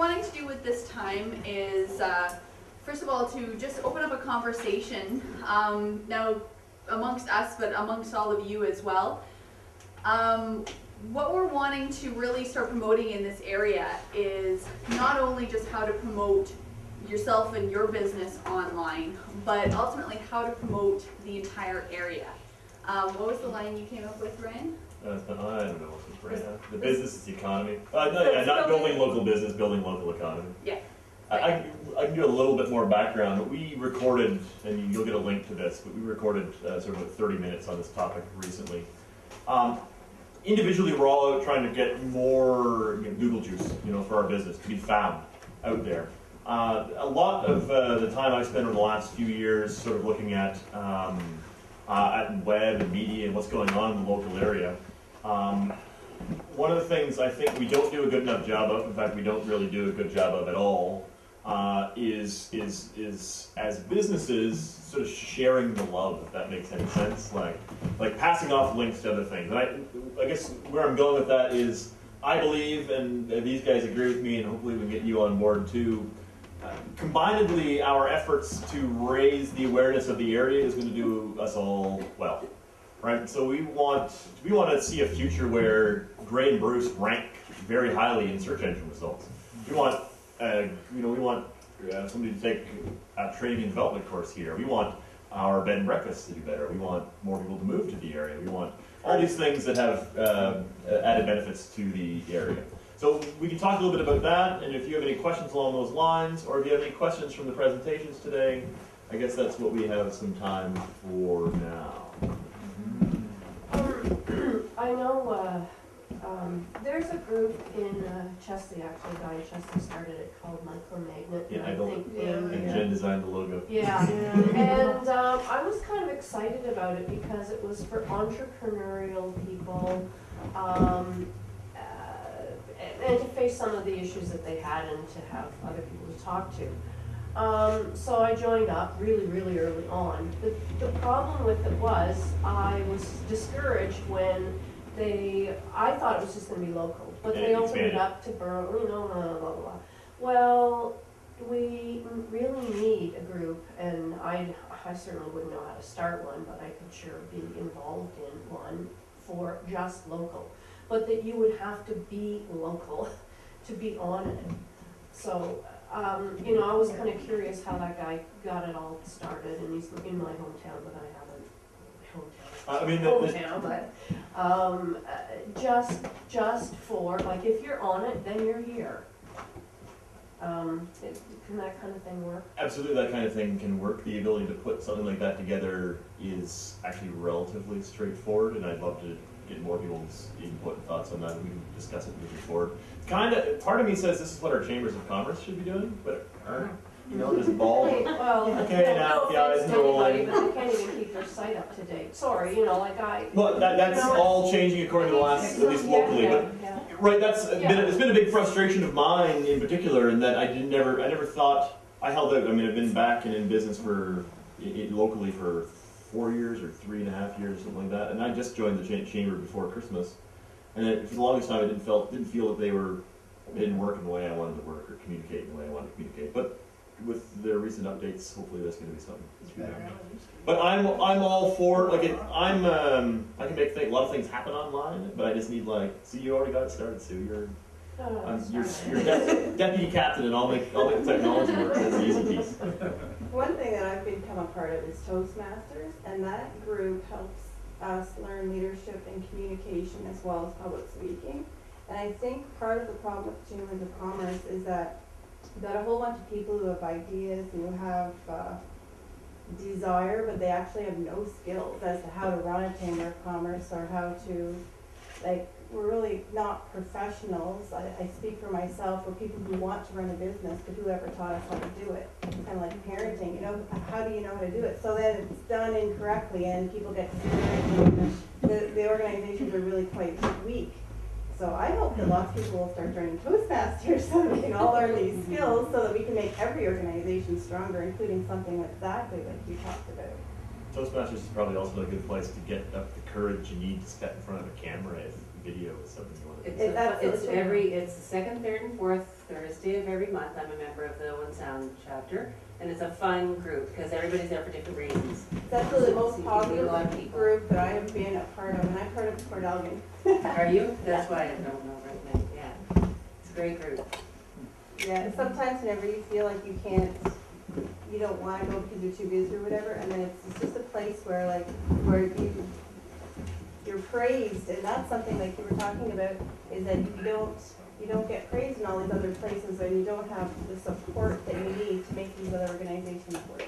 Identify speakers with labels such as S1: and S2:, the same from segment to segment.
S1: wanting to do with this time is, first of all, to just open up a conversation, now amongst us, but amongst all of you as well. What we're wanting to really start promoting in this area is not only just how to promote yourself and your business online, but ultimately how to promote the entire area. What was the line you came up with, Ryan?
S2: I don't know what's right now. The business is the economy. Not building local business, building local economy.
S1: Yeah.
S2: I can do a little bit more background. We recorded, and you'll get a link to this, but we recorded sort of 30 minutes on this topic recently. Individually, we're all out trying to get more Google juice, for our business to be found out there. A lot of the time I've spent over the last few years sort of looking at web and media and what's going on in the local area. One of the things I think we don't do a good enough job of, in fact we don't really do a good job of at all, is as businesses sort of sharing the love, if that makes any sense, like passing off links to other things. And I guess where I'm going with that is I believe, and these guys agree with me, and hopefully we can get you on board too, combinedly our efforts to raise the awareness of the area is going to do us all well. Right, so we want to see a future where Gray and Bruce rank very highly in search engine results. We want somebody to take a training and development course here. We want our bed and breakfast to do better. We want more people to move to the area. We want all these things that have added benefits to the area. So we can talk a little bit about that, and if you have any questions along those lines, or if you have any questions from the presentations today, I guess that's what we have some time for now.
S3: I know there's a group in Chesley, actually, a guy in Chesley started it called Micromagnet.
S2: Yeah, and Jen designed the logo.
S3: Yeah, and I was kind of excited about it because it was for entrepreneurial people and to face some of the issues that they had and to have other people to talk to. So I joined up really, really early on. The problem with it was I was discouraged when I thought it was just going to be local, but they opened it up to borough, blah, blah, blah. Well, we really need a group, and I certainly wouldn't know how to start one, but I could sure be involved in one for just local. But that you would have to be local to be on it. So, I was kind of curious how that guy got it all started, and he's in my hometown, but I haven't just for, like, if you're on it, then you're here. Can that kind of thing work?
S2: Absolutely, that kind of thing can work. The ability to put something like that together is actually relatively straightforward, and I'd love to get more people's input and thoughts on that, and we can discuss it moving forward. Part of me says this is what our chambers of commerce should be doing, but aren't, just ball. Okay, now the eyes rolling.
S3: But they can't even keep their site up to date. Sorry,
S2: Well, that's all changing according to the last, at least locally. Right, it's been a big frustration of mine in particular, in that I never thought I held out. I mean, I've been back and in business locally for 4 years or 3.5 years, something like that, and I just joined the chamber before Christmas, and for the longest time I didn't feel that they didn't work in the way I wanted to work or communicate in the way I wanted to communicate. But with their recent updates, hopefully that's going to be something. But I'm all for I can make a lot of things happen online, but I just need see, you already got it started, Sue. You're deputy captain, and I'll make the technology work. That's the easy piece.
S4: One thing that I've become a part of is Toastmasters, and that group helps us learn leadership and communication as well as public speaking. And I think part of the problem with Chambers of Commerce is that you've got a whole bunch of people who have ideas and who have desire, but they actually have no skills as to how to run a Chamber of Commerce or how to, we're really not professionals. I speak for myself. We're people who want to run a business, but who ever taught us how to do it? Kind of like parenting, how do you know how to do it? So that it's done incorrectly and people get discouraged, and the organizations are really quite weak. So I hope that lots of people will start joining Toastmasters so that we can all learn these skills so that we can make every organization stronger, including something exactly like you talked about.
S2: Toastmasters is probably also a good place to get up the courage you need to step in front of a camera if video is something you want to do.
S5: It's the second, third, and fourth Thursday of every month. I'm a member of the One Sound chapter, and it's a fun group because everybody's there for different reasons.
S4: It's actually the most
S5: So you can meet a lot of
S4: positive
S5: people.
S4: group that I have been a part of, and I'm part of Port Elgin.
S5: Are you? That's why I don't know right now. Yeah, it's a great group.
S4: Yeah, sometimes whenever you feel like you can't, you don't wanna go because you're too busy or whatever, and then it's just a place where like, where you're praised, and that's something like you were talking about, is that you don't get praised in all these other places, and you don't have the support that you need to make these other organizations work.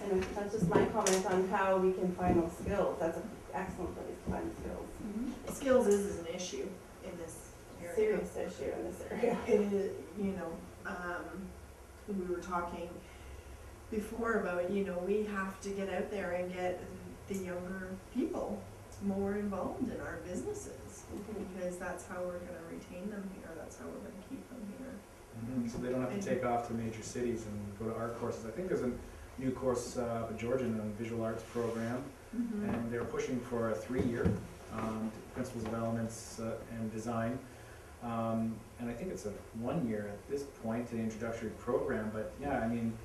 S4: And that's just my comment on how we can find those skills. That's an excellent place to find skills.
S6: Skills is an issue in this area.
S4: Serious issue in this area.
S6: It is, we were talking before about, we have to get out there and get the younger people more involved in our businesses, because that's how we're gonna retain them here, that's how we're gonna keep them here.
S7: So they don't have to take off to major cities and go to art courses. I think there's a new course up in Georgian on visual arts program, and they're pushing for a 3-year principles of elements and design. And I think it's a 1 year at this point to the introductory program, but yeah, I mean,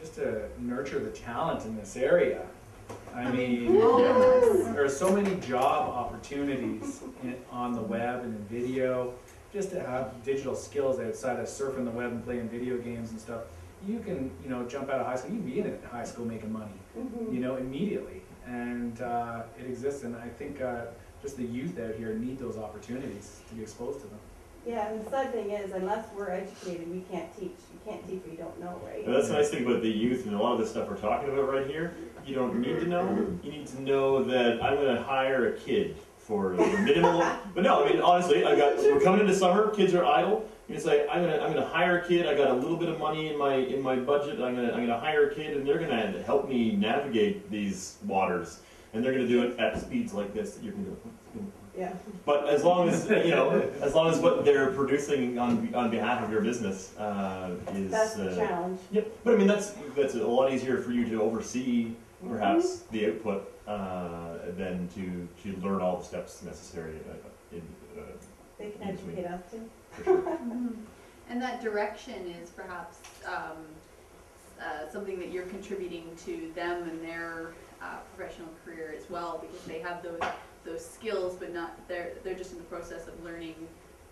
S7: just to nurture the talent in this area. I mean, there are so many job opportunities on the web and in video. Just to have digital skills outside of surfing the web and playing video games and stuff. You can, jump out of high school, you can be in high school making money, immediately. And it exists, and I think just the youth out here need those opportunities to be exposed to them.
S4: Yeah, and the sad thing is, unless we're educated, we can't teach. You can't teach what you don't know, right?
S2: And that's the nice thing about the youth and a lot of the stuff we're talking about right here. You don't need to know. You need to know that I'm going to hire a kid for the minimal. But no, I mean honestly, we're coming into summer. Kids are idle. You can say I'm gonna hire a kid. I got a little bit of money in my budget. I'm gonna hire a kid, and they're gonna help me navigate these waters, and they're gonna do it at speeds like this that you can do.
S4: Yeah.
S2: But as long as as long as what they're producing on behalf of your business is
S4: That's the challenge.
S2: Yep. But I mean that's a lot easier for you to oversee perhaps the output than to learn all the steps necessary in.
S4: They can educate us too.
S2: For sure.
S1: And that direction is perhaps something that you're contributing to them and their professional career as well, because they have those skills, but they're just in the process of learning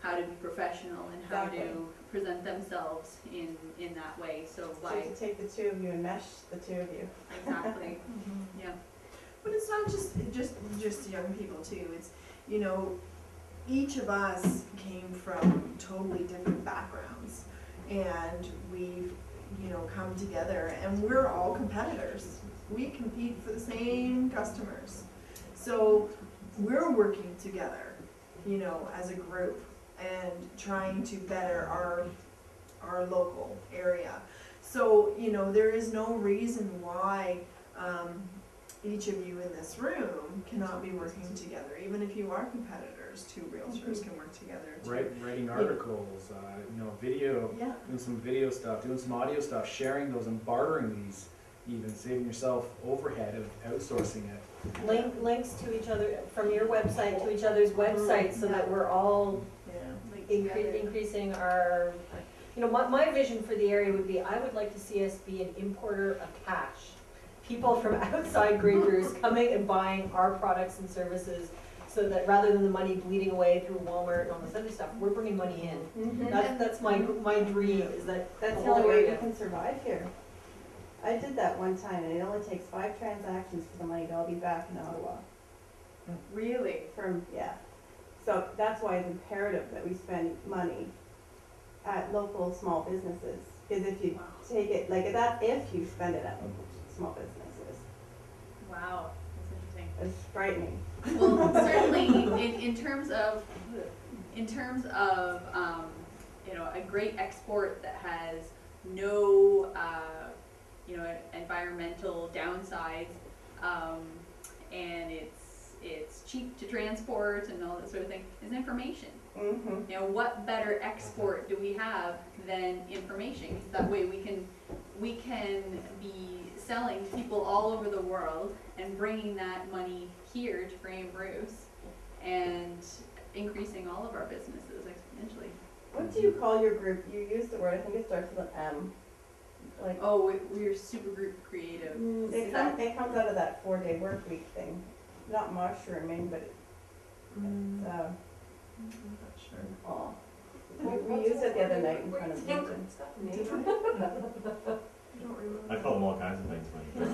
S1: how to be professional and how
S4: Exactly.
S1: to present themselves in that way. So
S4: So to take the two of you and mesh the two of you.
S1: exactly, yeah.
S6: But it's not just young people too, it's, each of us came from totally different backgrounds, and we've, come together, and we're all competitors. We compete for the same customers. So we're working together, as a group, and trying to better our local area. So, there is no reason why each of you in this room cannot be working together. Even if you are competitors, two realtors can work together.
S7: Writing articles, video,
S6: Yeah.
S7: doing some video stuff, doing some audio stuff, sharing those and bartering these, even saving yourself overhead of outsourcing it.
S3: Links to each other, from your website to each other's websites, so that we're all increasing our, my vision for the area would be, I would like to see us be an importer of cash. People from outside Grey Bruce coming and buying our products and services, so that rather than the money bleeding away through Walmart and all this other stuff, we're bringing money in. That's my dream, is that
S4: That's
S3: the
S4: the
S3: whole
S4: only way we
S3: area.
S4: can survive here. I did that one time, and it only takes 5 transactions for the money to all be back in Ottawa.
S1: Really?
S4: So that's why it's imperative that we spend money at local small businesses. Because if you take it, if you spend it at local small businesses,
S1: Wow, that's interesting.
S4: it's frightening.
S1: Well, certainly in terms of a great export that has no environmental downsides, and it's cheap to transport and all that sort of thing, is information.
S4: Mm-hmm.
S1: What better export do we have than information? 'Cause that way we can be selling to people all over the world and bringing that money here to Grey Bruce, and increasing all of our businesses exponentially.
S4: What do you call your group? You used the word, I think it starts with an M. Like,
S1: Oh, we're super group creative.
S4: it comes out of that 4-day work week thing. Not mushrooming, but
S6: Mm,
S4: it's,
S6: I'm not sure.
S4: aw. We used it the other night in front of Newton.
S6: Did I? I don't remember.
S2: I call them all kinds of things, but.